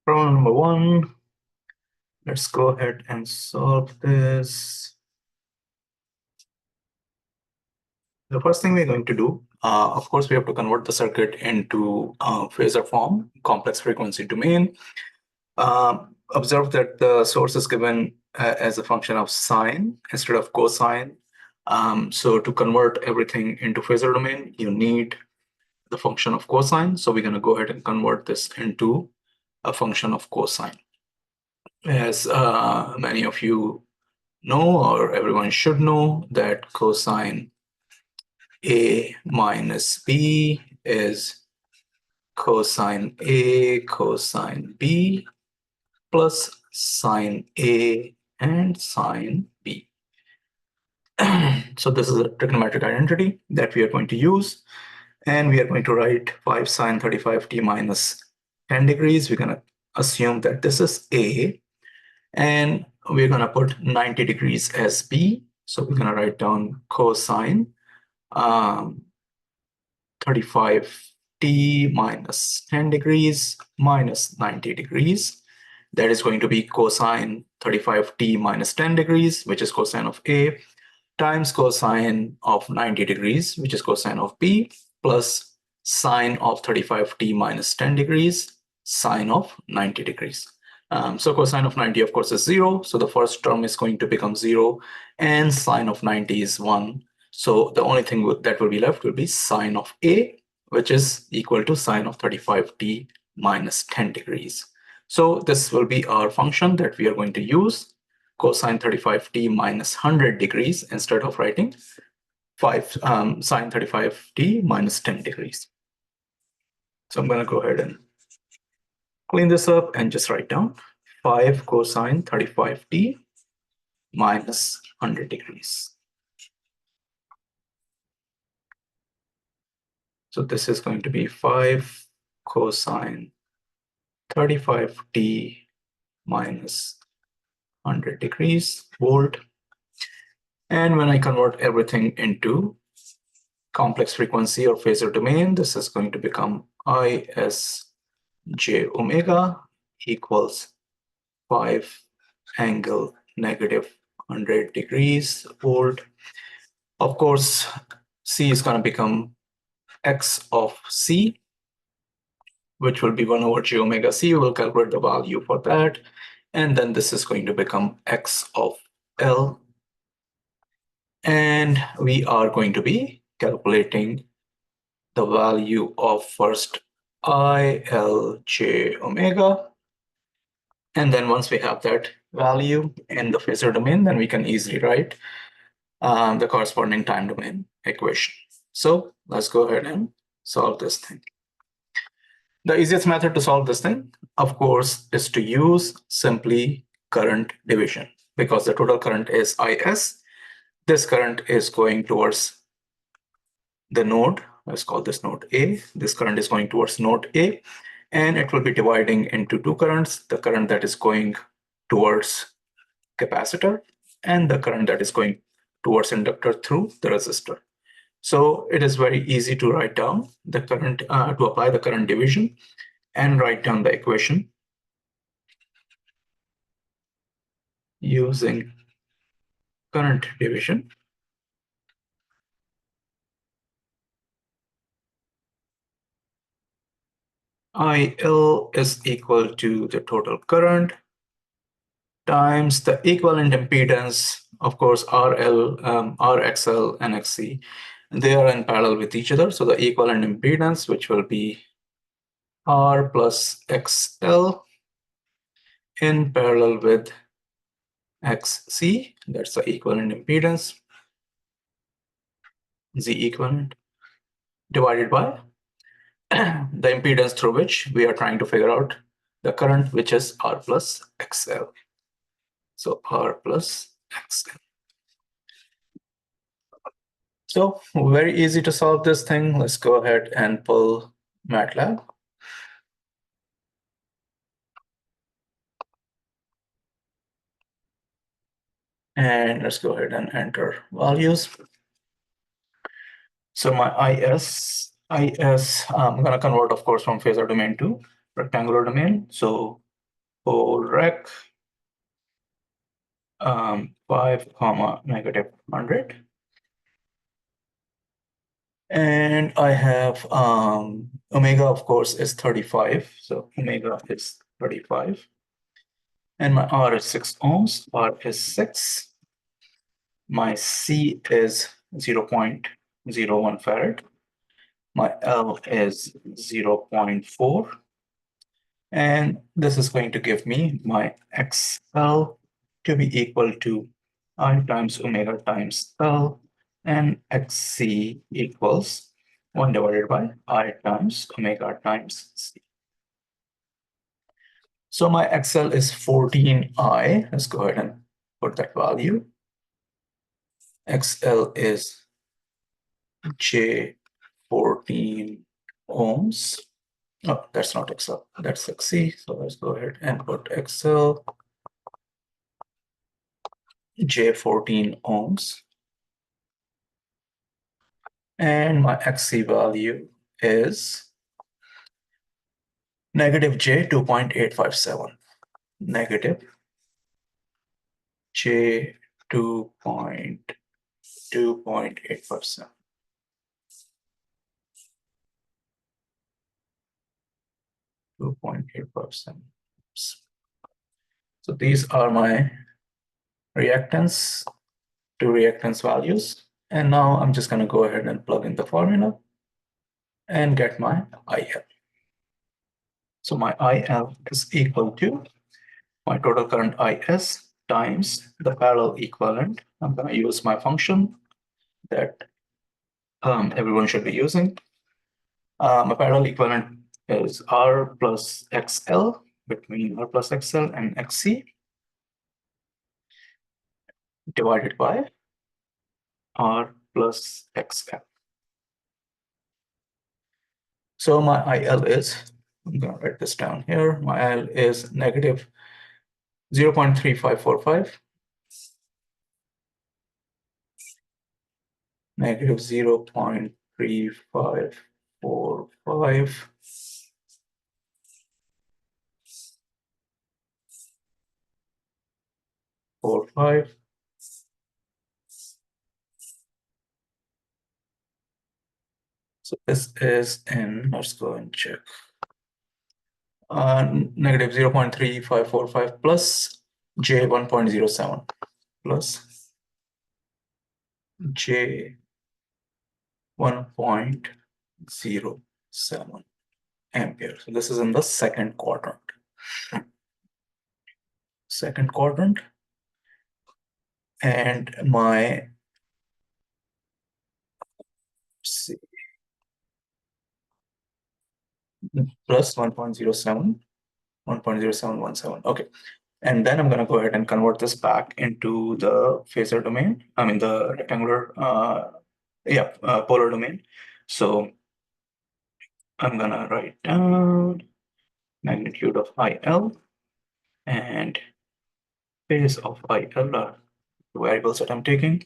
Problem number 1. Let's go ahead and solve this. The first thing we're going to do, of course, we have to convert the circuit into phasor form, complex frequency domain. Observe that the source is given as a function of sine instead of cosine. So to convert everything into phasor domain, you need the function of cosine. So we're going to go ahead and convert this into a function of cosine. As many of you know, or everyone should know, that cosine A minus B is cosine A cosine B plus sine A and sine B. So this is a trigonometric identity that we are going to use, and we are going to write 5 sine 35t minus 10 degrees. We're going to assume that this is A, and we're going to put 90 degrees as B. So we're going to write down cosine 35t minus 10 degrees minus 90 degrees. That is going to be cosine 35t minus 10 degrees, which is cosine of A, times cosine of 90 degrees, which is cosine of B, plus sine of 35t minus 10 degrees, sine of 90 degrees. So cosine of 90, of course, is 0. So the first term is going to become 0, and sine of 90 is 1. So the only thing that will be left will be sine of A, which is equal to sine of 35t minus 10 degrees. So this will be our function that we are going to use, cosine 35t minus 100 degrees, instead of writing sine 35t minus 10 degrees. So I'm going to go ahead and clean this up and just write down 5 cosine 35t minus 100 degrees. So this is going to be 5 cosine 35t minus 100 degrees volt. And when I convert everything into complex frequency or phasor domain, this is going to become I s j omega equals 5 angle negative 100 degrees volt. Of course, C is going to become x of C, which will be 1 over j omega C. We will calculate the value for that. And then this is going to become x of L. And we are going to be calculating the value of first I, L, j omega. And then once we have that value in the phasor domain, then we can easily write the corresponding time domain equation. So let's go ahead and solve this thing. The easiest method to solve this thing, of course, is to use simply current division, because the total current is IS. This current is going towards the node. Let's call this node A. This current is going towards node A, and it will be dividing into two currents, the current that is going towards capacitor and the current that is going towards inductor through the resistor. So it is very easy to write down the current, to apply the current division and write down the equation using current division. IL is equal to the total current times the equivalent impedance, of course, RL, RXL, and XC. They are in parallel with each other. So the equivalent impedance, which will be R plus XL in parallel with XC, that's the equivalent impedance, Z equivalent, divided by the impedance through which we are trying to figure out the current, which is R plus XL. So R plus XL. So very easy to solve this thing. Let's go ahead and pull MATLAB. And let's go ahead and enter values. So my IS, I'm going to convert, of course, from phasor domain to rectangular domain. So pole rec 5 comma negative 100. And I have omega, of course, is 35. So omega is 35. And my R is 6 ohms, R is 6. My C is 0.01 farad. My L is 0.4. And this is going to give me my XL to be equal to I times omega times L, and XC equals 1 divided by I times omega times C. So my XL is 14I. Let's go ahead and put that value. XL is J14 ohms. Oh, that's not XL, that's XC. So let's go ahead and put XL J14 ohms. And my XC value is negative J 2.857. Negative J 2.857. So these are my reactance to reactance values. And now I'm just going to go ahead and plug in the formula and get my IL. So my IL is equal to my total current IS times the parallel equivalent. I'm going to use my function that everyone should be using. My parallel equivalent is R plus XL, between R plus XL and XC, divided by R plus XL. So my IL is, I'm going to write this down here, my IL is negative 0.3545, negative 0.3545, So this is in, let's go and check, negative 0.3545 plus J 1.07 plus J 1.07 ampere. So this is in the second quadrant. And my plus 1.07, 1.0717. Okay. And then I'm going to go ahead and convert this back into the phasor domain. I mean, the rectangular, polar domain. So I'm going to write down magnitude of IL and phase of IL are the variables that I'm taking.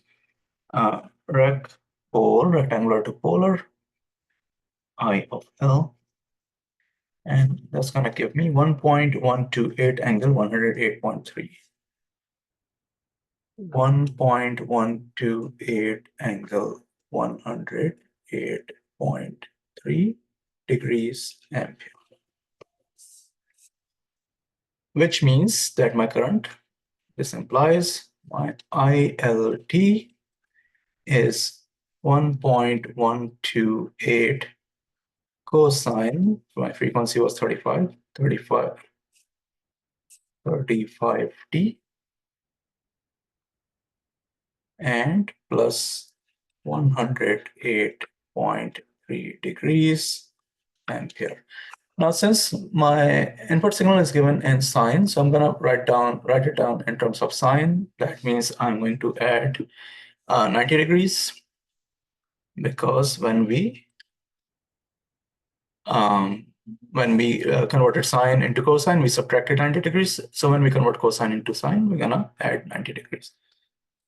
Rec pole, rectangular to polar, I of L. And that's going to give me 1.128 angle 108.3. 1.128 angle 108.3 degrees ampere. Which means that my current, this implies my ILT is 1.128 cosine, my frequency was 35T, and plus 108.3 degrees ampere. Now, since my input signal is given in sine, so I'm going to write it down in terms of sine. That means I'm going to add 90 degrees, because when we converted sine into cosine, we subtracted 90 degrees. So when we convert cosine into sine, we're gonna add 90 degrees.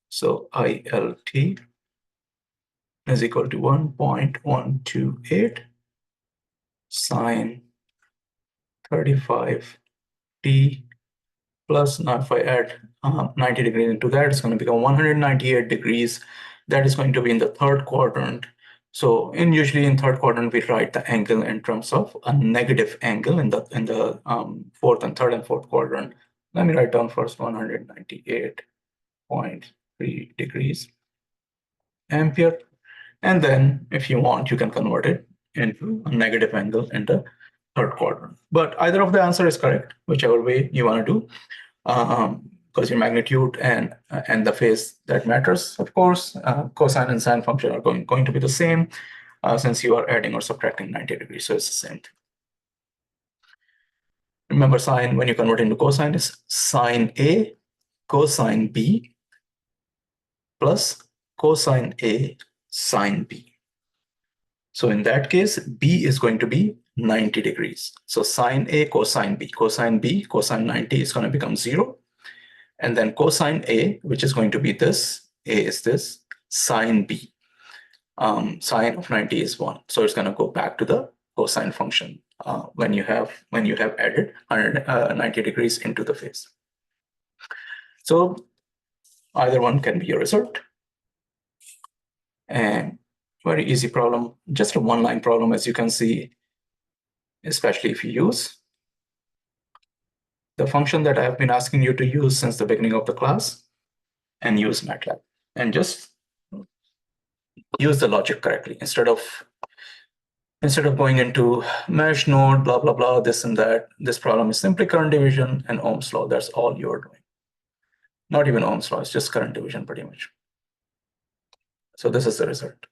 So ILT is equal to 1.128 sine 35T plus, now if I add 90 degrees into that, it's going to become 198 degrees. That is going to be in the third quadrant. So usually in third quadrant, we write the angle in terms of a negative angle in the fourth and third and fourth quadrant. Let me write down first 198.3 degrees ampere. And then if you want, you can convert it into a negative angle in the third quadrant. But either of the answer is correct, whichever way you want to do. Because your magnitude and the phase that matters, of course, cosine and sine function are going to be the same since you are adding or subtracting 90 degrees, so it's the same thing. Remember, sine, when you convert into cosine, is sine A cosine B plus cosine A sine B. So in that case, B is going to be 90 degrees. So sine A cosine B, cosine 90 is going to become 0. And then cosine A, which is going to be this, A is this, sine B. Sine of 90 is 1. So it's going to go back to the cosine function when you have added 190 degrees into the phase. So either one can be your result. And very easy problem, just a one-line problem, as you can see, especially if you use the function that I have been asking you to use since the beginning of the class and use MATLAB and just use the logic correctly instead of going into mesh node, blah, blah, blah, this and that. This problem is simply current division and Ohm's law. That's all you're doing. Not even Ohm's law, it's just current division pretty much. So this is the result.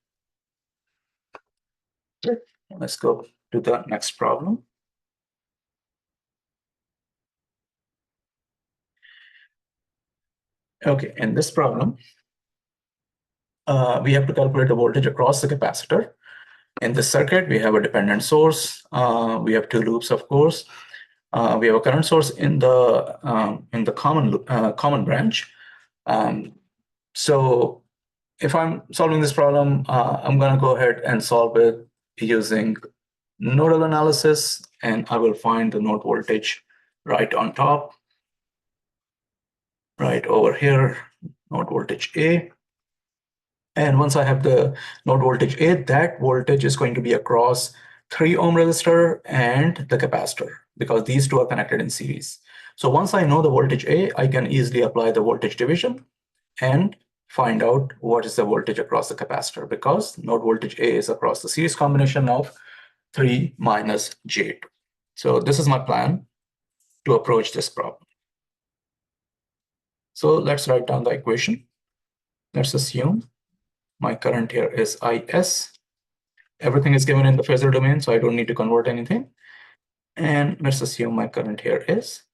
Let's go to the next problem. Okay, in this problem, we have to calculate the voltage across the capacitor. In this circuit, we have a dependent source. We have two loops, of course. We have a current source in the common branch. So if I'm solving this problem, I'm going to go ahead and solve it using nodal analysis, and I will find the node voltage right on top, right over here, node voltage A. And once I have the node voltage A, that voltage is going to be across 3 ohm resistor and the capacitor, because these two are connected in series. So once I know the voltage A, I can easily apply the voltage division and find out what is the voltage across the capacitor, because node voltage A is across the series combination of 3 minus J2. So this is my plan to approach this problem. So let's write down the equation. Let's assume my current here is IS. Everything is given in the phasor domain, so I don't need to convert anything. And let's assume my current here is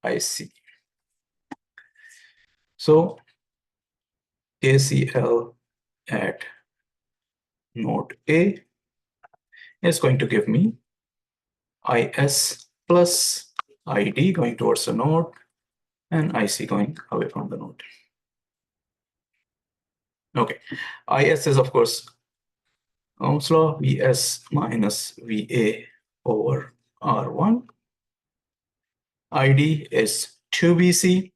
IC. So KCL at node A is going to give me IS plus ID going towards the node and IC going away from the node. Okay, IS is of course Ohm's law, Vs minus Va over R1. ID is 2Vc.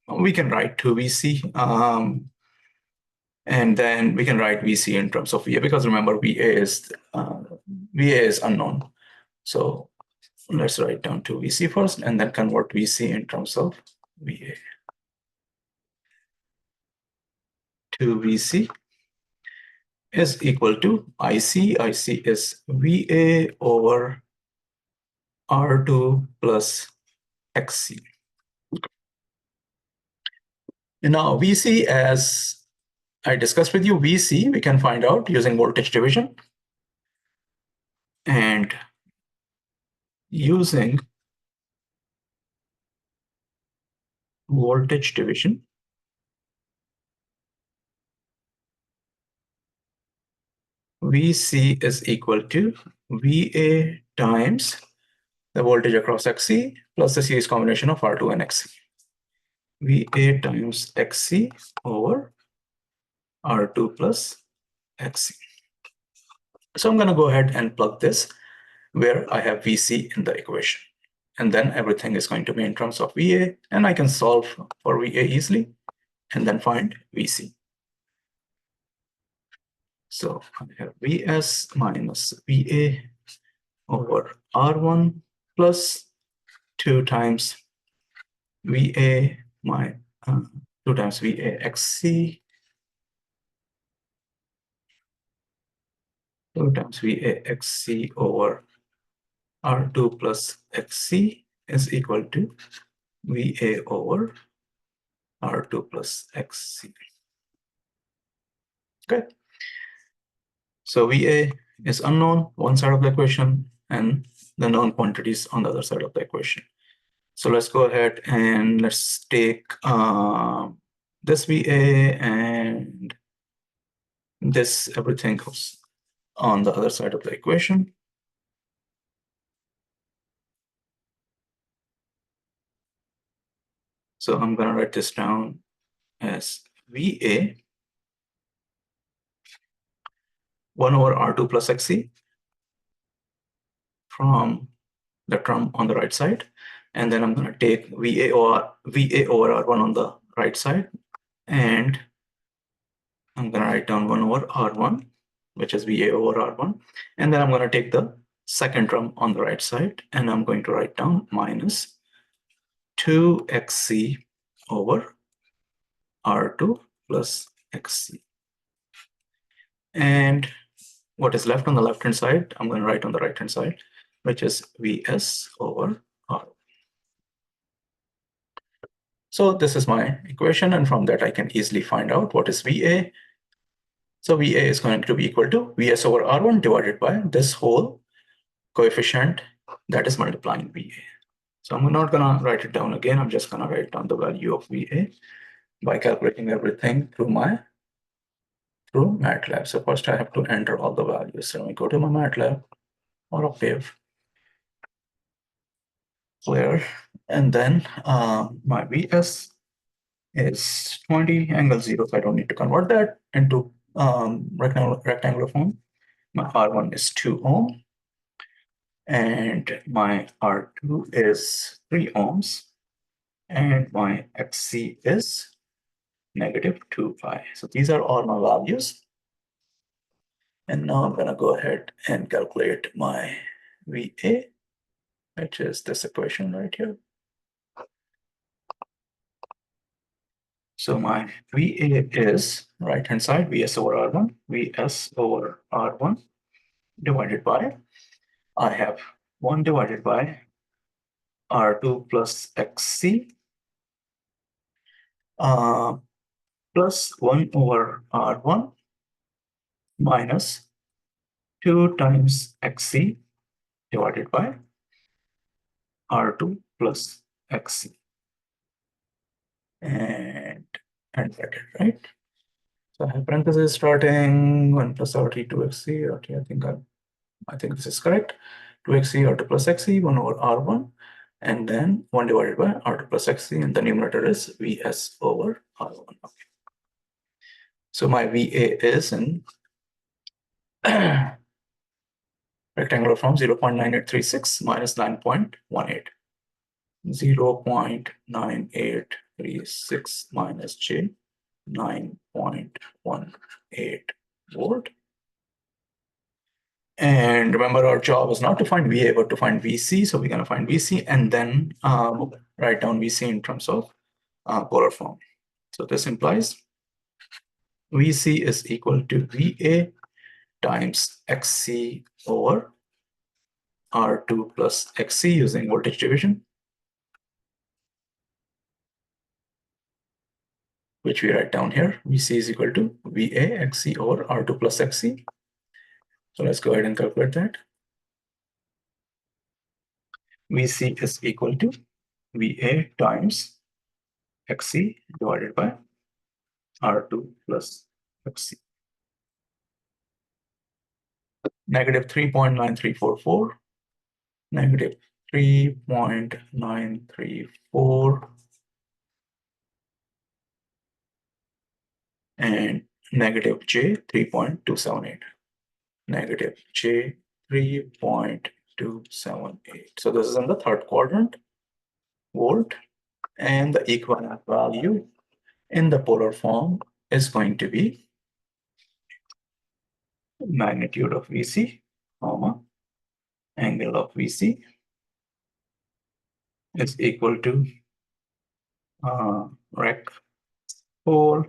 We can write 2Vc, and then we can write Vc in terms of Va, because remember Va is unknown. So let's write down 2Vc first and then convert Vc in terms of Va. 2Vc is equal to IC. IC is Va over R2 plus XC. Now Vc, as I discussed with you, Vc we can find out using voltage division. And using voltage division, Vc is equal to Va times the voltage across Xc plus the series combination of R2 and Xc. Va times Xc over R2 plus Xc. So I'm going to go ahead and plug this where I have Vc in the equation. and then everything is going to be in terms of VA, and I can solve for VA easily and then find VC. So I have Vs minus Va over R1 plus 2 times Va my 2 times Va XC 2 times Va XC over R2 plus XC is equal to Va over R2 plus XC. Okay. So VA is unknown, one side of the equation, and the known quantities on the other side of the equation. So let's go ahead and let's take this VA and this everything goes on the other side of the equation. So I'm going to write this down as VA 1 over R2 plus XC from the term on the right side. And then I'm going to take VA over R1 on the right side. And I'm going to write down 1 over R1, which is VA over R1. And then I'm going to take the second term on the right side, and I'm going to write down minus 2XC over R2 plus XC. And what is left on the left-hand side, I'm going to write on the right-hand side, which is Vs over R. So this is my equation, and from that I can easily find out what is VA. So VA is going to be equal to Vs over R1 divided by this whole coefficient that is multiplying VA. So I'm not going to write it down again. I'm just going to write down the value of VA by calculating everything through MATLAB. So first I have to enter all the values. So let me go to my MATLAB or Octave player, and then my Vs is 20 angle 0, so I don't need to convert that into rectangular form. My R1 is 2 ohm, and my R2 is 3 ohms, and my XC is negative 2 pi. So these are all my values. And now I'm going to go ahead and calculate my VA, which is this equation right here. So my VA is right-hand side, Vs over R1, Vs over R1 divided by, I have 1 divided by R2 plus XC plus 1 over R1 minus 2 times XC divided by R2 plus XC. And bracket, right? So I have parentheses starting 1 plus RT 2XC, RT, I think this is correct. 2XC, R2 plus XC, 1 over R1, and then 1 divided by R2 plus XC, and the numerator is Vs over R1. Okay. So my VA is in rectangular form 0.9836 minus 9.18. 0.9836 minus J, 9.18 volt. And remember, our job is not to find VA, but to find VC. So we're going to find VC and then write down VC in terms of polar form. So this implies VC is equal to VA times XC over R2 plus XC using voltage division, which we write down here. VC is equal to VA XC over R2 plus XC. So let's go ahead and calculate that. VC is equal to VA times XC divided by R2 plus XC. Negative 3.9344, negative 3.934, and negative J 3.278. Negative J 3.278 278. So this is in the third quadrant, volt, and the equivalent value in the polar form is going to be magnitude of VC, comma, angle of VC is equal to rect pole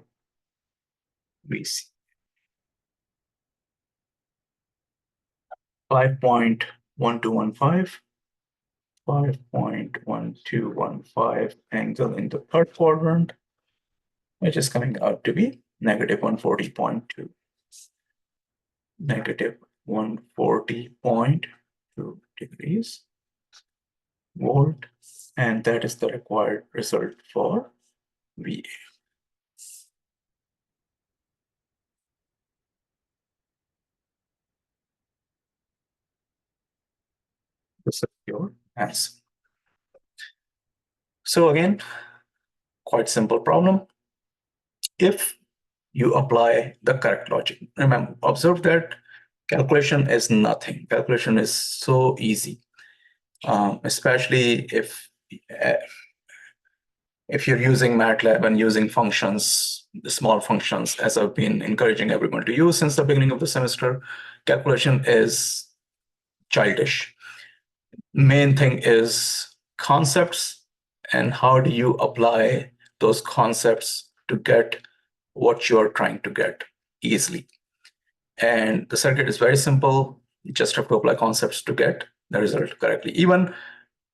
VC. 5.1215, 5.1215 angle in the third quadrant, which is coming out to be negative 140.2. Negative 140.2 degrees volt, and that is the required result for VA. This is your answer. So again, quite simple problem. If you apply the correct logic, remember, observe that calculation is nothing. Calculation is so easy, especially if you're using MATLAB and using functions, the small functions, as I've been encouraging everyone to use since the beginning of the semester. Calculation is childish. Main thing is concepts and how do you apply those concepts to get what you're trying to get easily. And the circuit is very simple. You just have to apply concepts to get the result correctly. Even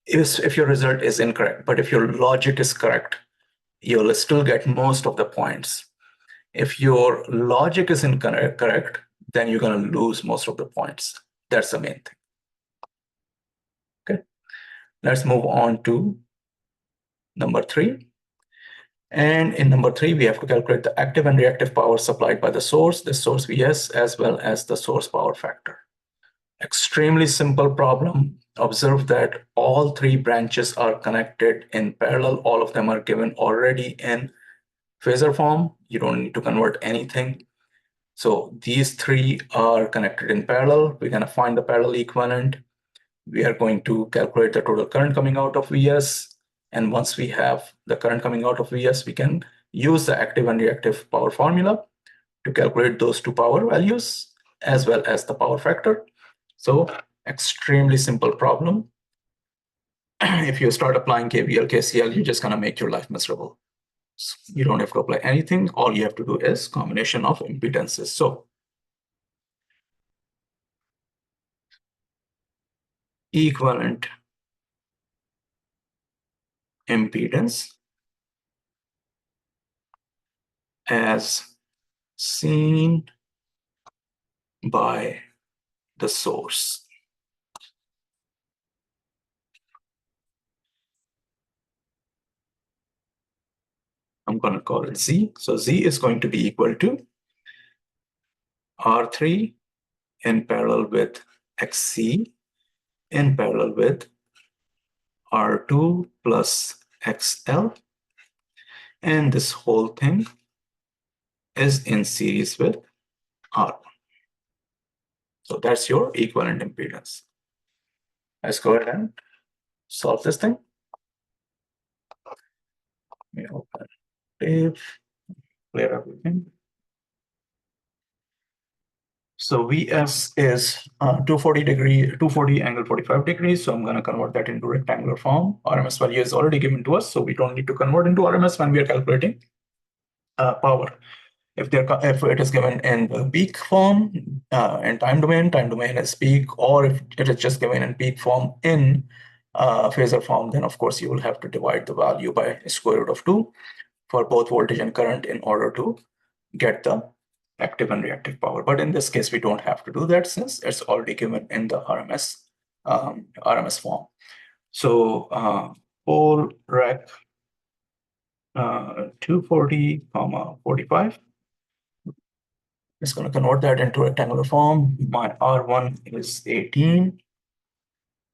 if your result is incorrect, but if your logic is correct, you'll still get most of the points. If your logic is incorrect, then you're going to lose most of the points. That's the main thing. Okay, let's move on to number 3. And in number 3, we have to calculate the active and reactive power supplied by the source Vs, as well as the source power factor. Extremely simple problem. Observe that all 3 branches are connected in parallel. All of them are given already in phasor form. You don't need to convert anything. So these 3 are connected in parallel. We're going to find the parallel equivalent. We are going to calculate the total current coming out of Vs. And once we have the current coming out of Vs, we can use the active and reactive power formula to calculate those 2 power values as well as the power factor. So extremely simple problem. If you start applying KVL, KCL, you're just going to make your life miserable. So you don't have to apply anything. All you have to do is combination of impedances. So equivalent impedance as seen by the source. I'm going to call it Z. So Z is going to be equal to R3 in parallel with XC in parallel with R2 plus XL. And this whole thing is in series with R1. So that's your equivalent impedance. Let's go ahead and solve this thing. Let me open Octave, clear everything. So Vs is 240 angle 45 degrees. So I'm going to convert that into rectangular form. RMS value is already given to us, so we don't need to convert into RMS when we are calculating power. If it is given in the peak form in time domain is peak, or if it is just given in peak form in phasor form, then of course you will have to divide the value by square root of 2 for both voltage and current in order to get the active and reactive power. But in this case, we don't have to do that since it's already given in the RMS form. So pole rec 240, 45. It's going to convert that into rectangular form. My R1 is 18.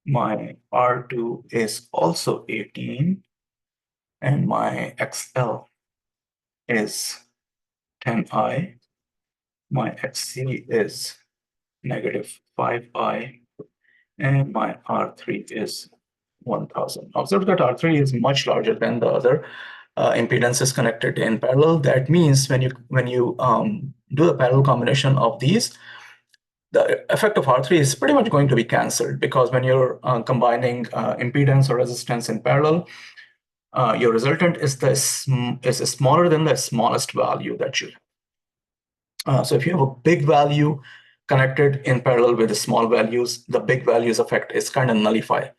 My R2 is also 18. And my XL is 10I. My XC is negative 5I. and my R3 is 1000. Observe that R3 is much larger than the other impedances connected in parallel. That means when you do a parallel combination of these, the effect of R3 is pretty much going to be cancelled, because when you're combining impedance or resistance in parallel, your resultant is smaller than the smallest value that you have. So if you have a big value connected in parallel with the small values, the big values effect is kind of nullified.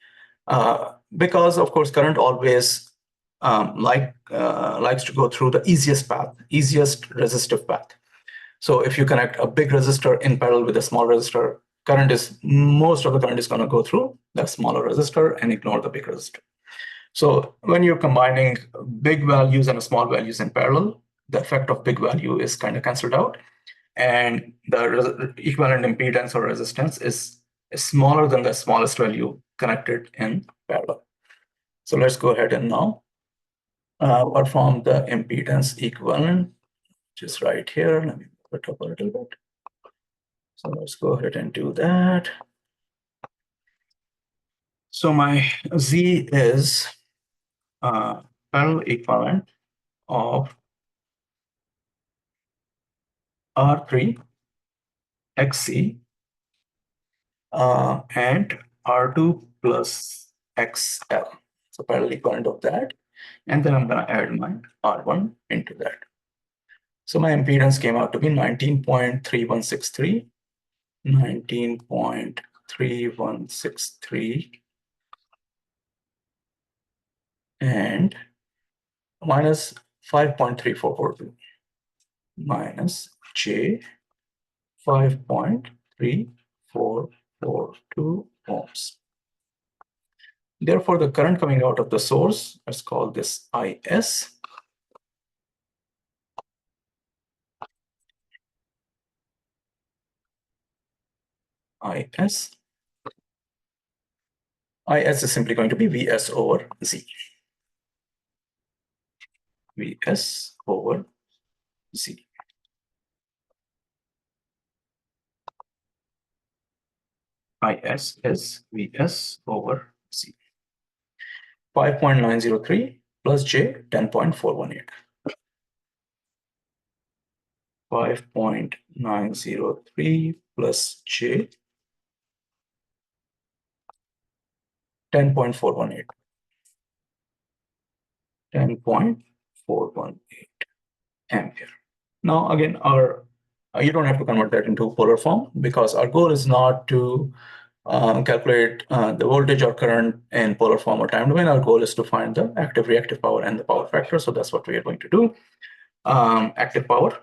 Because of course current always likes to go through the easiest path, easiest resistive path. So if you connect a big resistor in parallel with a small resistor, most of the current is going to go through the smaller resistor and ignore the big resistor. So when you're combining big values and small values in parallel, the effect of big value is kind of cancelled out, and the equivalent impedance or resistance is smaller than the smallest value connected in parallel. So let's go ahead and now perform the impedance equivalent, which is right here. Let me put it up a little bit. So let's go ahead and do that. So my Z is parallel equivalent of R3 XC and R2 plus XL. So parallel equivalent of that. And then I'm going to add my R1 into that. So my impedance came out to be 19.3163, 19.3163, and minus 5.3442, minus J 5.3442 ohms. Therefore, the current coming out of the source, let's call this IS. IS is simply going to be VS over Z. VS over Z. IS is VS over Z. 5.903 plus J 10.418. 5.903 plus J 10.418. 10.418 ampere. Now again, you don't have to convert that into polar form, because our goal is not to calculate the voltage or current in polar form or time domain. Our goal is to find the active reactive power and the power factor. So that's what we are going to do. Active power.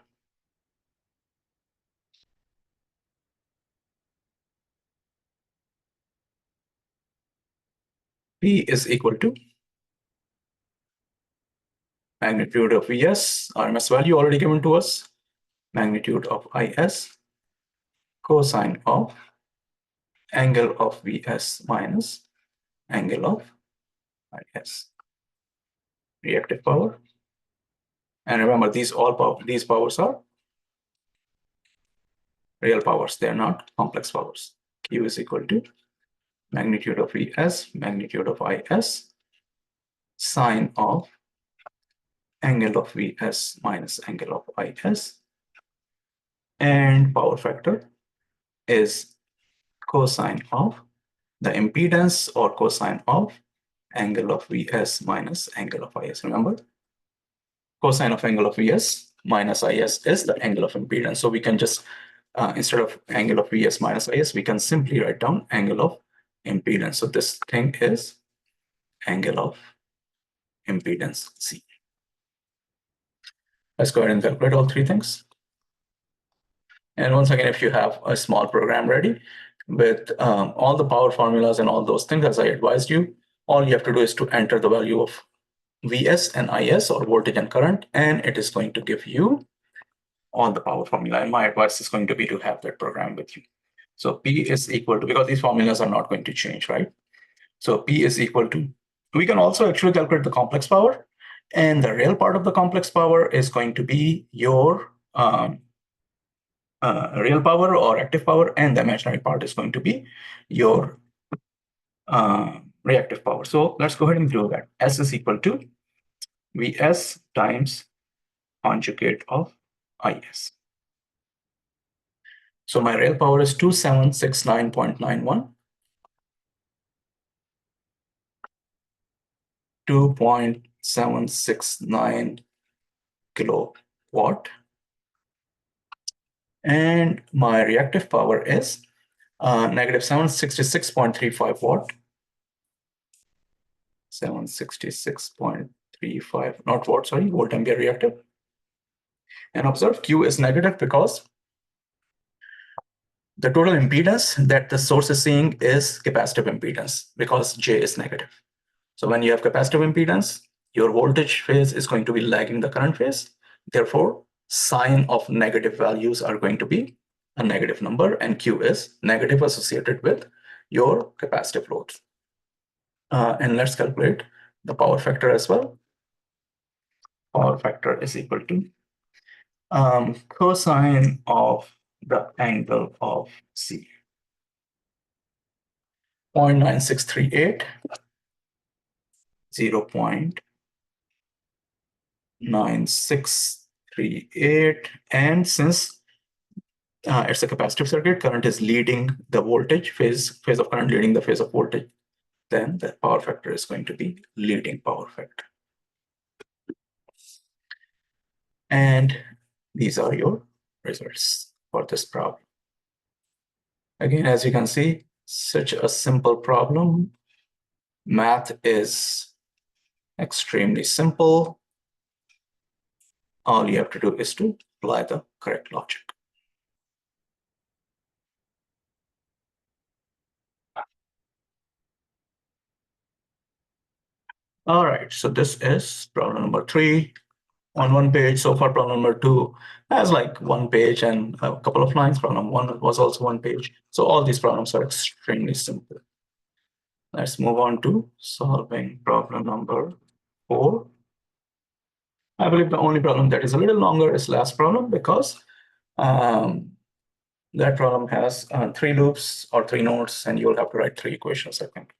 P is equal to magnitude of Vs, RMS value already given to us, magnitude of Is, cosine of angle of Vs minus angle of Is. Reactive power. And remember, these powers are real powers. They are not complex powers. Q is equal to magnitude of Vs, magnitude of Is, sine of angle of Vs minus angle of Is, and power factor is cosine of the impedance or cosine of angle of Vs minus angle of Is. Remember, cosine of angle of Vs minus Is is the angle of impedance. So we can just, instead of angle of Vs minus Is, we can simply write down angle of impedance. So this thing is angle of impedance C. Let's go ahead and calculate all three things. And once again, if you have a small program ready with all the power formulas and all those things, as I advised you, all you have to do is to enter the value of Vs and Is, or voltage and current, and it is going to give you all the power formula. And my advice is going to be to have that program with you. So P is equal to, because these formulas are not going to change, right? So P is equal to, we can also actually calculate the complex power, and the real part of the complex power is going to be your real power or active power, and the imaginary part is going to be your reactive power. So let's go ahead and do that. S is equal to Vs times conjugate of Is. So my real power is 2769.91. 2.769 kilowatt. And my reactive power is negative 766.35 watt. 766.35, not watt, sorry, volt ampere reactive. And observe Q is negative because the total impedance that the source is seeing is capacitive impedance because J is negative. So when you have capacitive impedance, your voltage phase is going to be lagging the current phase. Therefore, sign of negative values are going to be a negative number, and Q is negative associated with your capacitive loads. And let's calculate the power factor as well. Power factor is equal to cosine of the angle of C. 0.9638, 0.9638, and since it's a capacitive circuit, current is leading the voltage, phase of current leading the phase of voltage, then the power factor is going to be leading power factor. And these are your results for this problem. Again, as you can see, such a simple problem. Math is extremely simple. All you have to do is to apply the correct logic. All right, so this is problem number 3 on one page. So far, problem number 2 has like one page and a couple of lines. Problem 1 was also one page. So all these problems are extremely simple. Let's move on to solving problem number 4. I believe the only problem that is a little longer is last problem because that problem has 3 loops or 3 nodes, and you'll have to write 3 equations, I think.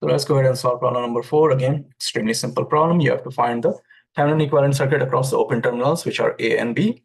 So let's go ahead and solve problem number 4. Again, extremely simple problem. You have to find the Thevenin equivalent circuit across the open terminals, which are A and B.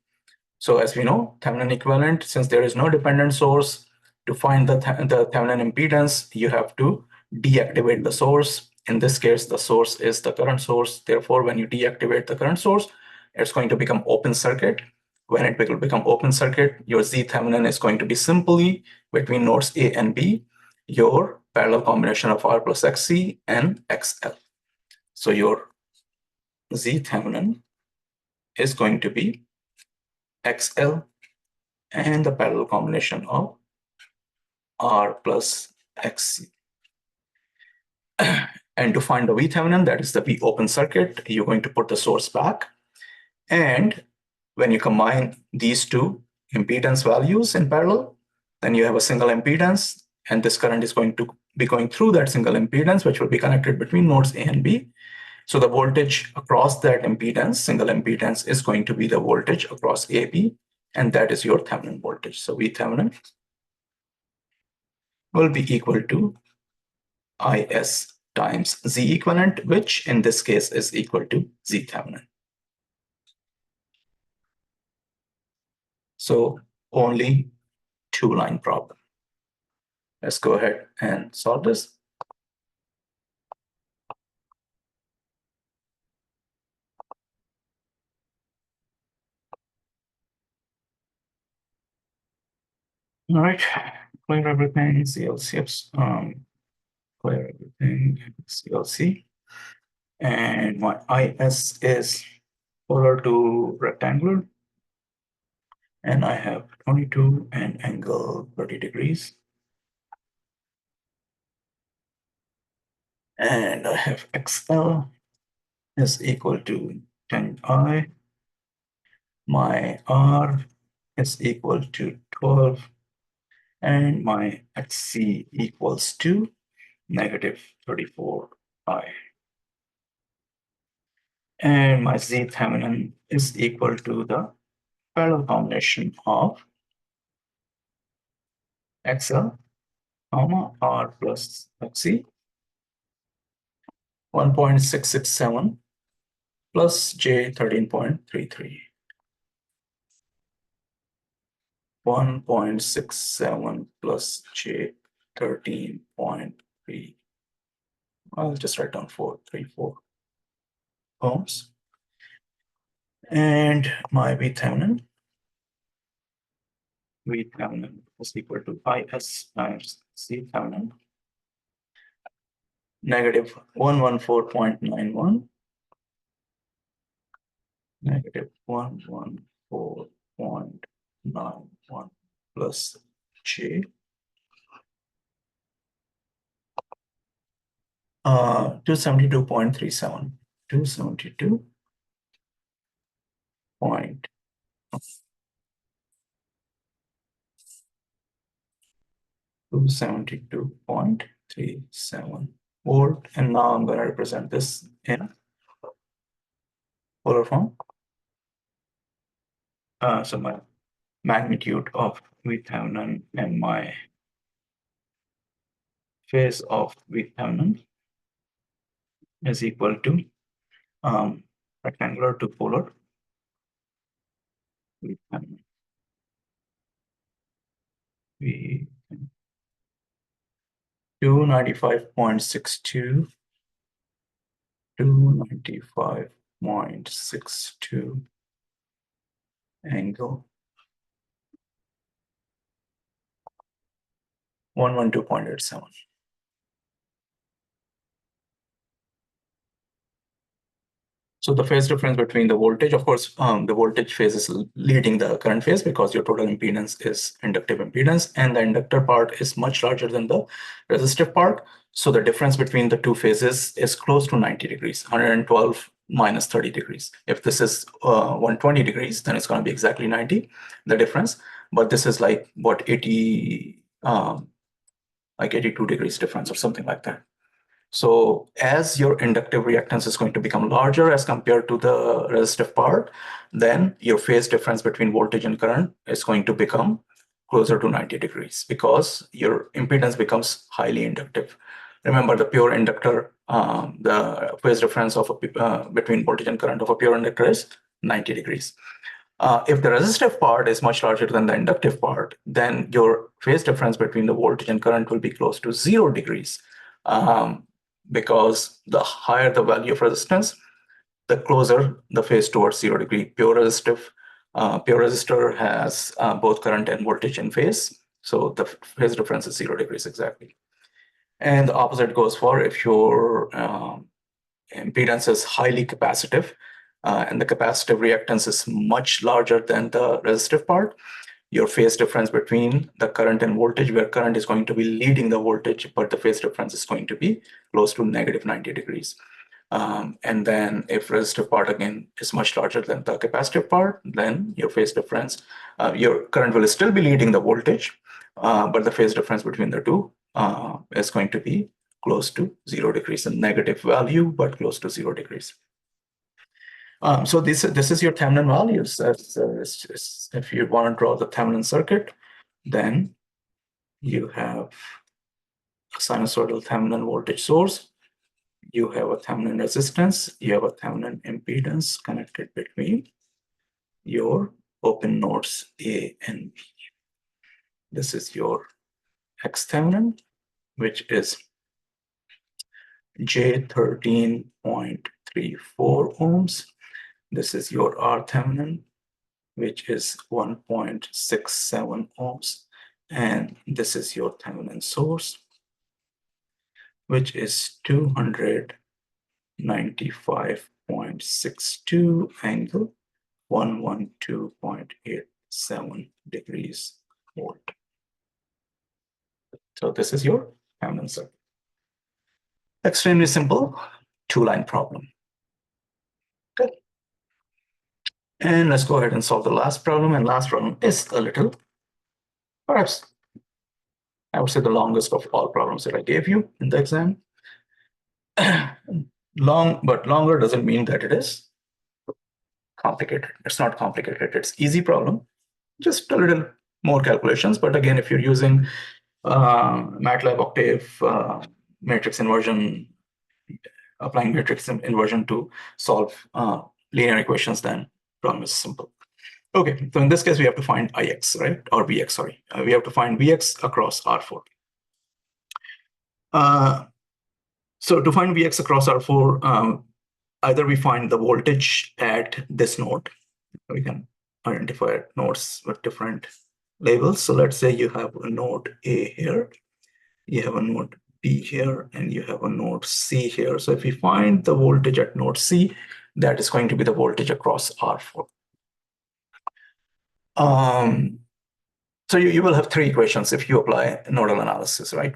So as we know, Thevenin equivalent, since there is no dependent source, to find the Thevenin impedance, you have to deactivate the source. In this case, the source is the current source. Therefore, when you deactivate the current source, it's going to become open circuit. When it will become open circuit, your Z Thevenin is going to be simply between nodes A and B, your parallel combination of R plus XC and XL. So your Z Thevenin is going to be XL and the parallel combination of R plus XC. And to find the V Thevenin, that is the V open circuit, you're going to put the source back. And when you combine these two impedance values in parallel, then you have a single impedance, and this current is going to be going through that single impedance, which will be connected between nodes A and B. So the voltage across that impedance, single impedance, is going to be the voltage across AB, and that is your Thevenin voltage. So V Thevenin will be equal to IS times Z equivalent, which in this case is equal to Z Thevenin. So only 2-line problem. Let's go ahead and solve this. All right, clear everything, CLCs, clear everything, CLC. And my IS is polar to rectangular. And I have 22 and angle 30 degrees. And I have XL is equal to 10I. My R is equal to 12. And my XC equals to negative 34I. And my Z Thevenin is equal to the parallel combination of XL comma R plus XC 1.667 plus J 13.33. 1.67 plus J 13.3. I'll just write down 434 ohms. And my VThevenin is equal to IS times C Thevenin, negative 114.91, negative 114.91 plus J 272.37, 272.37 volt, and now I'm going to represent this in polar form. So my magnitude of VThevenin and my phase of VThevenin is equal to rectangular to polar VThevenin. 295.62, 295.62 angle 112.87. So the phase difference between the voltage, of course, the voltage phase is leading the current phase because your total impedance is inductive impedance, and the inductor part is much larger than the resistive part. So the difference between the two phases is close to 90 degrees, 112 minus 30 degrees. If this is 120 degrees, then it's going to be exactly 90, the difference. But this is like what, 80, like 82 degrees difference or something like that. So as your inductive reactance is going to become larger as compared to the resistive part, then your phase difference between voltage and current is going to become closer to 90 degrees because your impedance becomes highly inductive. Remember, the pure inductor, the phase difference of between voltage and current of a pure inductor is 90 degrees. If the resistive part is much larger than the inductive part, then your phase difference between the voltage and current will be close to 0 degrees. Because the higher the value of resistance, the closer the phase towards 0 degree. Pure resistor has both current and voltage in phase, so the phase difference is 0 degrees exactly. And the opposite goes for if your impedance is highly capacitive and the capacitive reactance is much larger than the resistive part, your phase difference between the current and voltage, where current is going to be leading the voltage, but the phase difference is going to be close to negative 90 degrees. And then if resistive part again is much larger than the capacitive part, then your phase difference, your current will still be leading the voltage, but the phase difference between the two is going to be close to 0 degrees, a negative value, but close to 0 degrees. So this is your Thevenin values. If you want to draw the Thevenin circuit, then you have a sinusoidal Thevenin voltage source, you have a Thevenin resistance, you have a Thevenin impedance connected between your open nodes A and B. This is your X Thevenin, which is J 13.34 ohms. This is your R Thevenin, which is 1.67 ohms. And this is your Thevenin source, which is 295.62 angle 112.87 degrees volt. So this is your Thevenin circuit. Extremely simple two-line problem. Good. And let's go ahead and solve the last problem. And last problem is a little, perhaps, I would say the longest of all problems that I gave you in the exam. Long, but longer doesn't mean that it is complicated. It's not complicated. It's easy problem, just a little more calculations. But again, if you're using MATLAB, Octave, matrix inversion, applying matrix inversion to solve linear equations, then problem is simple. Okay, so in this case, we have to find Ix, right? Or Vx, sorry. We have to find Vx across R4. So to find Vx across R4, either we find the voltage at this node. We can identify nodes with different labels. So let's say you have a node A here, you have a node B here, and you have a node C here. So if we find the voltage at node C, that is going to be the voltage across R4. So you will have three equations if you apply nodal analysis, right?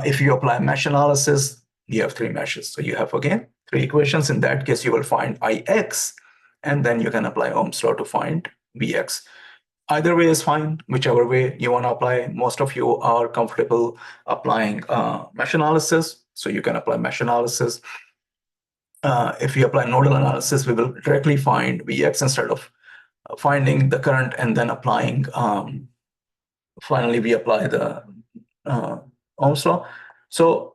If you apply mesh analysis, you have three meshes. So you have, again, three equations. In that case, you will find Ix, and then you can apply Ohm's law to find Vx. Either way is fine, whichever way you want to apply. Most of you are comfortable applying mesh analysis, so you can apply mesh analysis. If you apply nodal analysis, we will directly find Vx instead of finding the current and then applying. Finally, we apply the Ohm's law. So,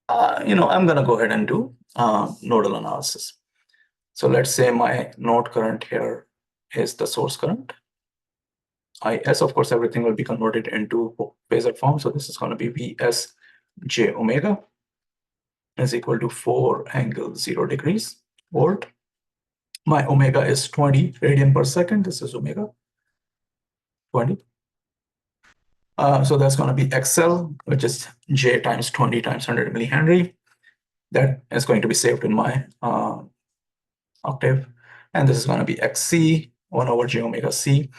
I'm going to go ahead and do nodal analysis. So let's say my node current here is the source current. Is, of course, everything will be converted into phasor form. So this is going to be Vs j omega is equal to 4 angle 0 degrees volt. My omega is 20 radian per second. This is omega 20. So that's going to be XL, which is J times 20 times 100 millihenry. That is going to be saved in my Octave. And this is going to be XC, 1 over J omega C.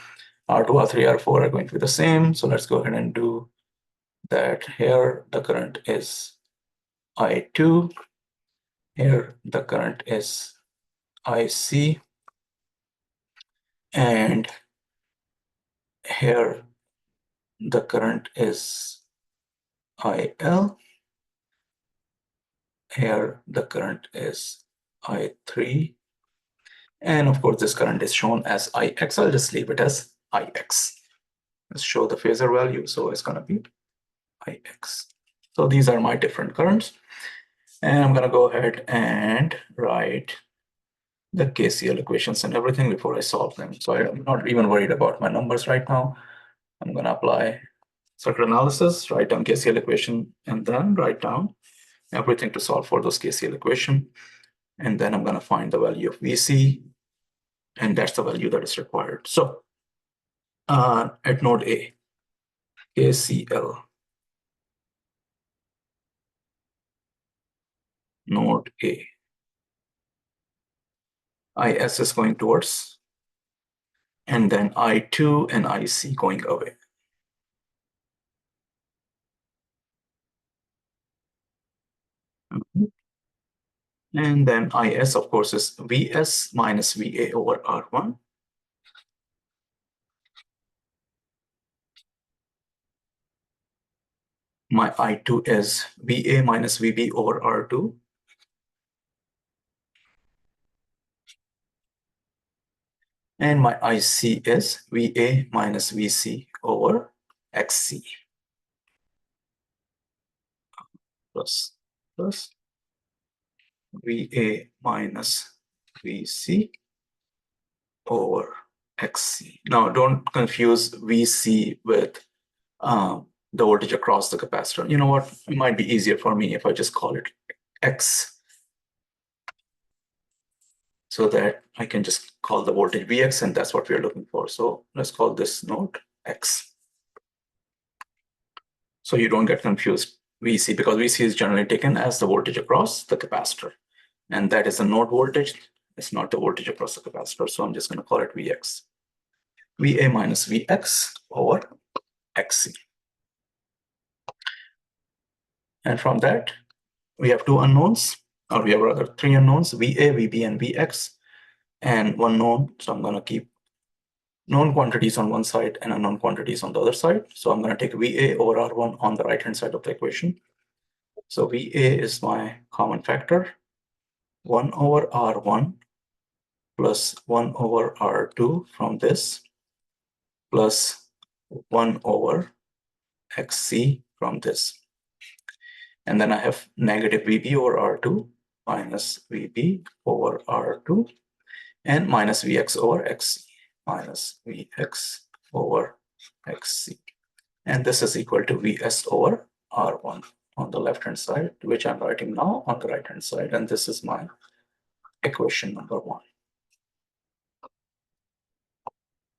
R2, R3, R4 are going to be the same. So let's go ahead and do that. Here, the current is I2. Here, the current is IC. And here, the current is IL. Here, the current is I3. And of course, this current is shown as Ix. I'll just leave it as Ix. Let's show the phasor value. So it's going to be Ix. So these are my different currents. And I'm going to go ahead and write the KCL equations and everything before I solve them. So I'm not even worried about my numbers right now. I'm going to apply circuit analysis, write down KCL equation, and then write down everything to solve for those KCL equation. And then I'm going to find the value of VC, and that's the value that is required. So at node A, KCL, node A, IS is going towards, and then I2 and IC going away. And then IS, of course, is VS minus VA over R1. My I2 is VA minus VB over R2. And my IC is VA minus VC over XC. Plus VA minus VC over XC. Now, don't confuse VC with the voltage across the capacitor. You know what? It might be easier for me if I just call it X, so that I can just call the voltage Vx, and that's what we're looking for. So let's call this node X. So you don't get confused VC, because VC is generally taken as the voltage across the capacitor. And that is a node voltage. It's not the voltage across the capacitor. So I'm just going to call it Vx. VA minus Vx over XC. And from that, we have two unknowns, or we have rather three unknowns, VA, VB, and Vx, and one known. So I'm going to keep known quantities on one side and unknown quantities on the other side. So I'm going to take VA over R1 on the right-hand side of the equation. So VA is my common factor, 1 over R1 plus 1 over R2 from this, plus 1 over xc from this. And then I have negative VB over R2 minus VB over R2 and minus Vx over Xc minus Vx over Xc. And this is equal to Vs over R1 on the left-hand side, which I'm writing now on the right-hand side. And this is my equation number 1.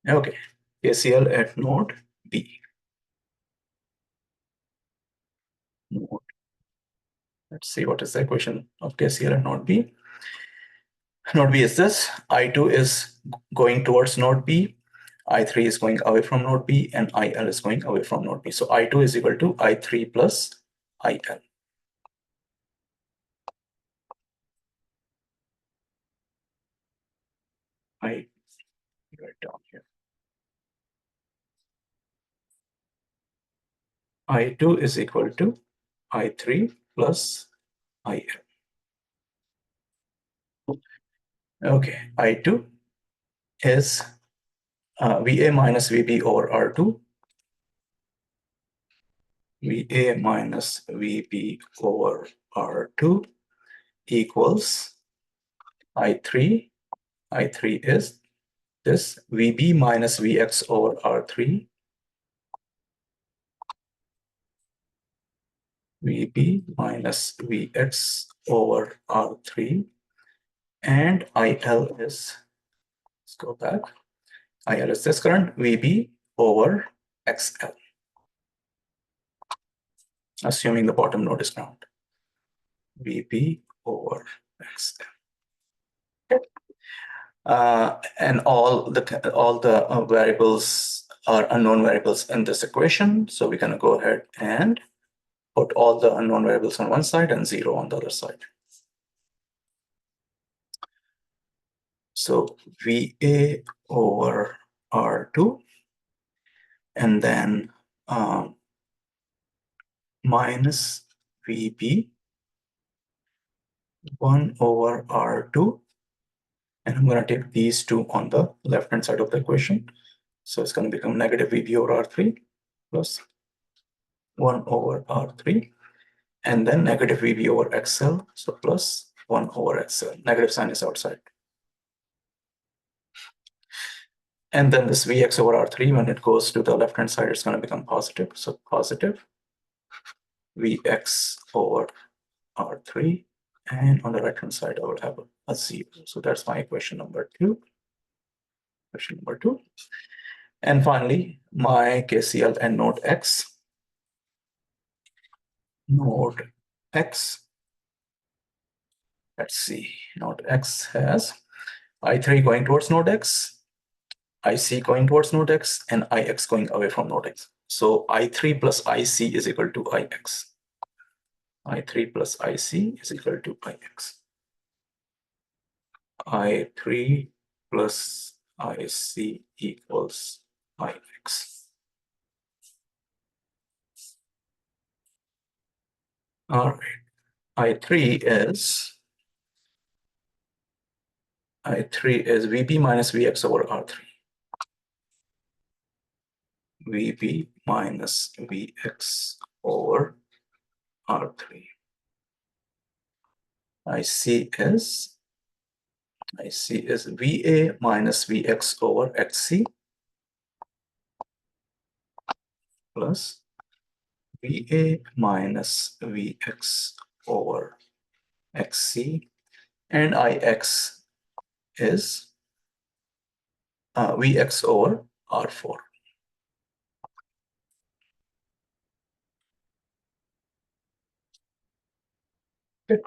Okay, KCL at node B. Node. Let's see what is the equation of KCL at node B. Node B is this. I2 is going towards node B. I3 is going away from node B, and IL is going away from node B. So I2 is equal to I3 plus IL. I write down here. I2 is equal to I3 plus IL. Okay, I2 is VA minus VB over R2. VA minus VB over R2 equals I3. I3 is this VB minus Vx over R3. VB minus Vx over R3. And IL is, let's go back. IL is this current, VB over XL. Assuming the bottom node is ground. VB over XL. Okay. And all the variables are unknown variables in this equation. So we're going to go ahead and put all the unknown variables on one side and 0 on the other side. So VA over R2, and then minus VB 1 over R2, and I'm going to take these two on the left-hand side of the equation. So it's going to become negative VB over R3 plus 1 over R3, and then negative VB over XL, so plus 1 over XL. Negative sign is outside. And then this Vx over R3, when it goes to the left-hand side, it's going to become positive. So positive Vx over R3. And on the right-hand side, I will have a 0. So that's my equation number 2. Equation number 2. And finally, my KCL and node X. Node X. Let's see. Node X has I3 going towards node X, IC going towards node X, and IX going away from node X. So I3 plus IC is equal to IX. I3 plus IC is equal to IX. I3 plus IC equals IX. All right. I3 is VB minus Vx over R3. VB minus Vx over R3. IC is VA minus Vx over Xc plus VA minus Vx over Xc, and Ix is Vx over R4. Okay.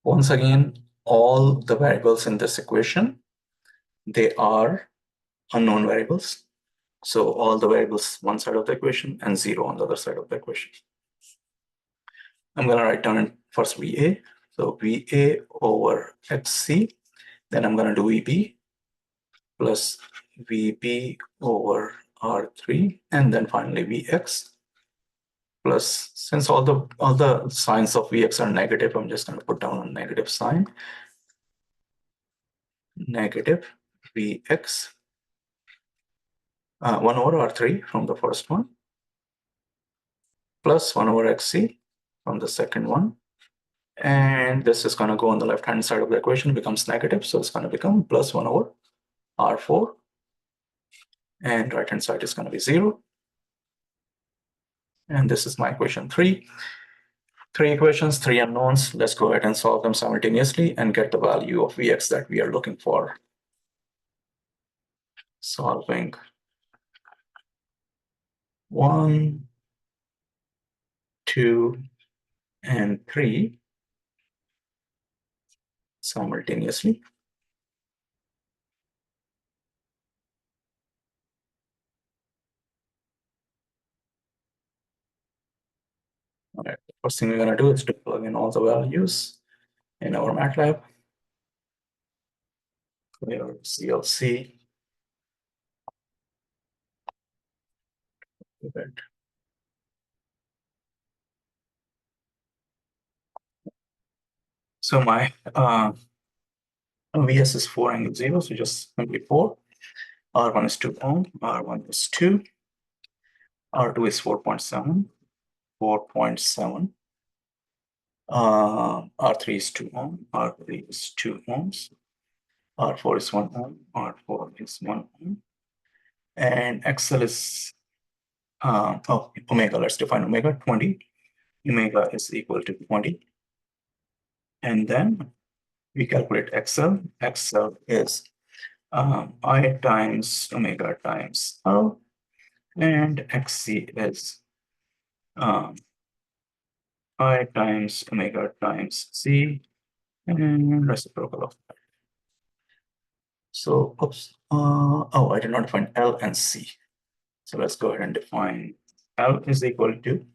Once again, all the variables in this equation, they are unknown variables. So all the variables one side of the equation and 0 on the other side of the equation. I'm going to write down first VA. So VA over Xc. Then I'm going to do VB plus VB over R3, and then finally Vx plus, since all the signs of Vx are negative, I'm just going to put down a negative sign. Negative Vx 1 over R3 from the first one, plus 1 over xc from the second one. And this is going to go on the left-hand side of the equation, becomes negative. So it's going to become plus 1 over R4. And right-hand side is going to be 0. And this is my equation 3. 3 equations, 3 unknowns. Let's go ahead and solve them simultaneously and get the value of Vx that we are looking for. Solving 1, 2, and 3 simultaneously. All right, the first thing we're going to do is to plug in all the values in our MATLAB. Clear CLC. ABET. So my Vs is 4 angle 0, so just simply 4. R1 is 2 ohm, R1 is 2, R2 is 4.7, 4.7. R3 is 2 ohm, R3 is 2 ohms, R4 is 1 ohm, R4 is 1 ohm, and XL is omega. Let's define omega 20. Omega is equal to 20, and then we calculate XL. XL is I times omega times L, and XC is I times omega times C, and reciprocal of that. So, oops, oh, I did not define L and C. So let's go ahead and define L is equal to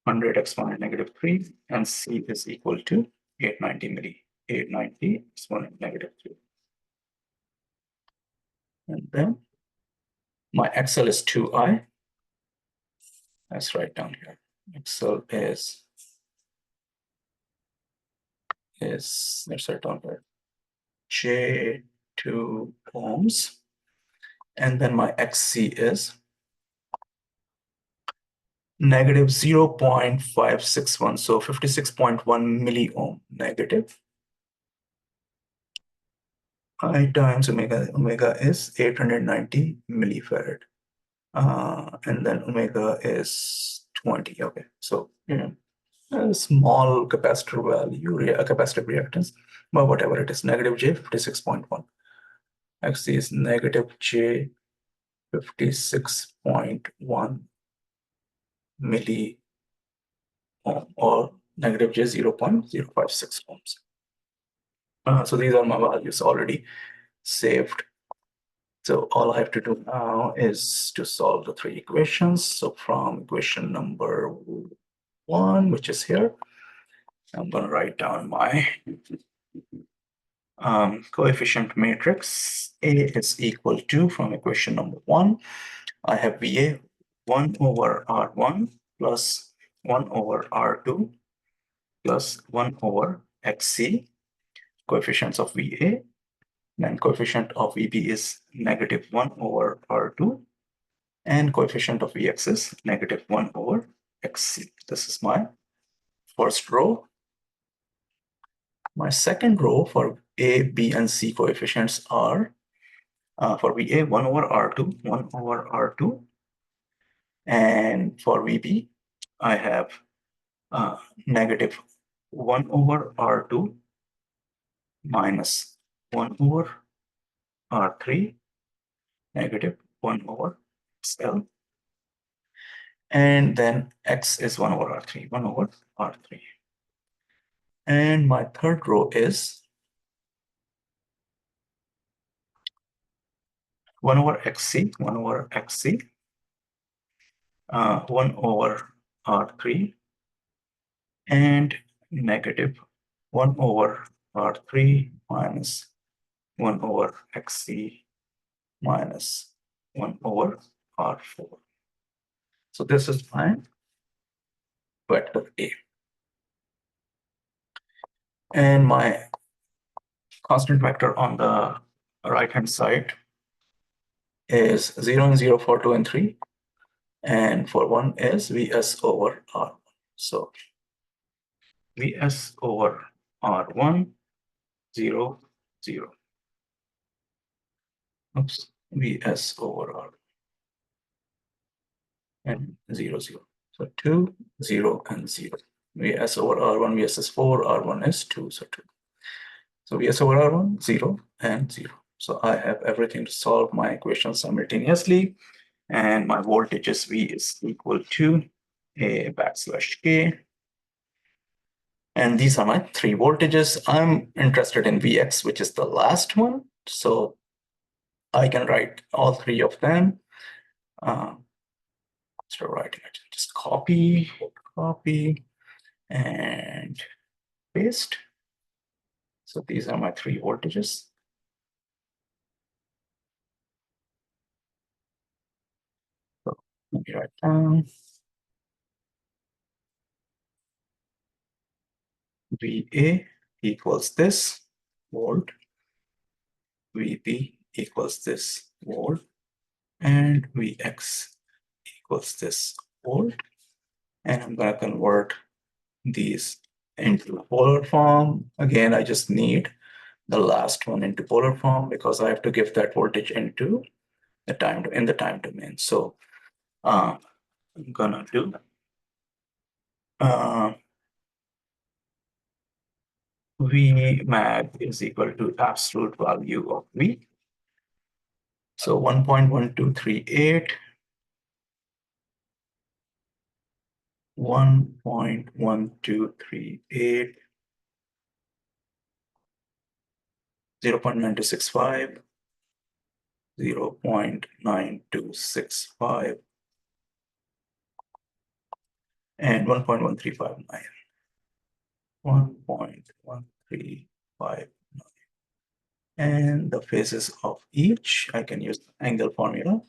100 exponent negative 3, and C is equal to 890 exponent negative 3. And then my XL is 2I. Let's write down here. XL is let's write down here, J2 ohms. And then my XC is negative 0.561, so 56.1 milliohm negative. I times omega is 890 millifarad. And then omega is 20. Okay, so a small capacitor value, capacitive reactance, but whatever it is, negative J 56.1. XC is negative J 56.1 milli ohm, or negative J 0.056 ohms. So these are my values already saved. So all I have to do now is to solve the 3 equations. So from equation number 1, which is here, I'm going to write down my coefficient matrix. A is equal to, from equation number 1, I have VA 1 over R1 plus 1 over R2 plus 1 over XC, coefficients of VA, then coefficient of VB is negative 1 over R2, and coefficient of Vx is negative 1 over XC. This is my first row. My second row for A, B, and C coefficients are for VA 1 over R2, 1 over R2, and for VB I have negative 1 over R2 minus 1 over R3, negative 1 over XL, and then X is 1 over R3, 1 over R3. And my third row is 1 over XC, 1 over XC, 1 over R3, and negative 1 over R3 minus 1 over XC minus 1 over R4. So this is my vector A. And my constant vector on the right-hand side is 0 and 0 for 2 and 3, and for 1 is Vs over R1. So Vs over R1, 0, 0. Oops, Vs over R and 0, 0. So 2, 0, and 0. Vs over R1, Vs is 4, R1 is 2, so 2. So Vs over R1, 0, and 0. So I have everything to solve my equation simultaneously, and my voltage is V is equal to A backslash K. And these are my 3 voltages. I'm interested in Vx, which is the last one. So I can write all 3 of them. Instead of writing, I can just copy, and paste. So these are my 3 voltages. So let me write down VA equals this volt, VB equals this volt, and Vx equals this volt. And I'm going to convert these into polar form. Again, I just need the last one into polar form because I have to give that voltage into the time in the time domain. So I'm gonna do V mag is equal to absolute value of V. So 1.1238, 1.1238, 0.9265, 0.9265, and 1.1359. 1.1359. And the phases of each, I can use the angle formula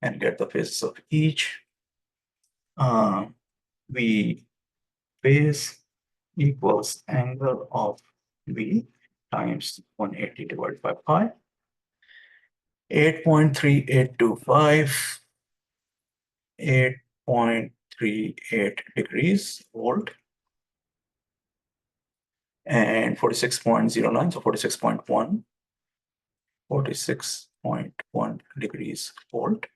and get the phases of each. V phase equals angle of V times 180 divided by pi. 8.3825, 8.38 degrees volt, and 46.09, so 46.1, 46.1 degrees volt.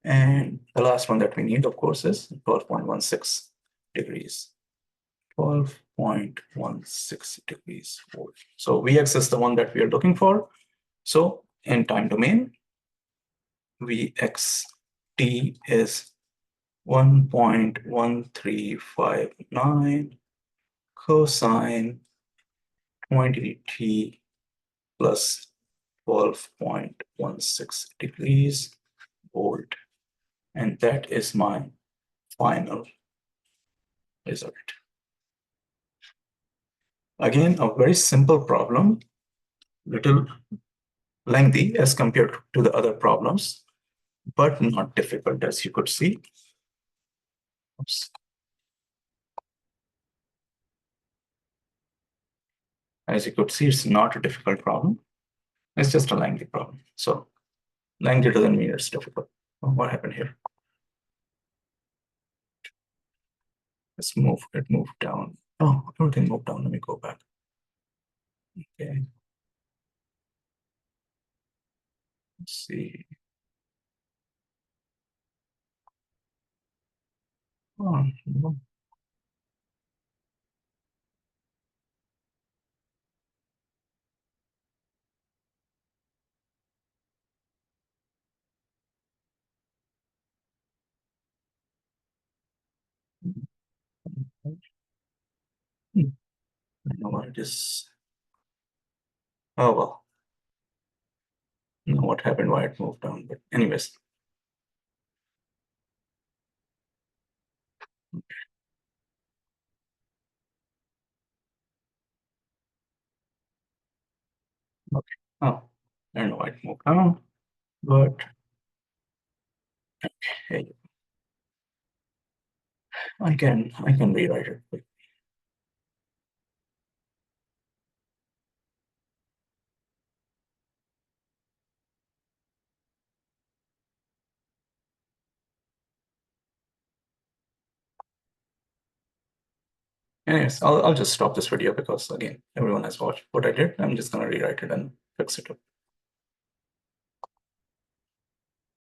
And the last one that we need, of course, is 12.16 degrees. 12.16 degrees volt. So Vx is the one that we are looking for. So in time domain, Vxt is 1.1359 cosine 20t plus 12.16 degrees volt. And that is my final result. Again, a very simple problem, little lengthy as compared to the other problems, but not difficult, as you could see. Oops. As you could see, it's not a difficult problem. It's just a lengthy problem. So lengthy doesn't mean it's difficult. Oh, what happened here? Let's move, it moved down. Oh, everything moved down. Let me go back. Okay. Let's see. Oh, no. I don't know what it is. Oh, well. I don't know what happened, why it moved down. But anyways. Okay. Oh, I don't know why it moved down, but okay. I can rewrite it. Anyways, I'll just stop this video because again, everyone has watched what I did. I'm just gonna rewrite it and fix it up.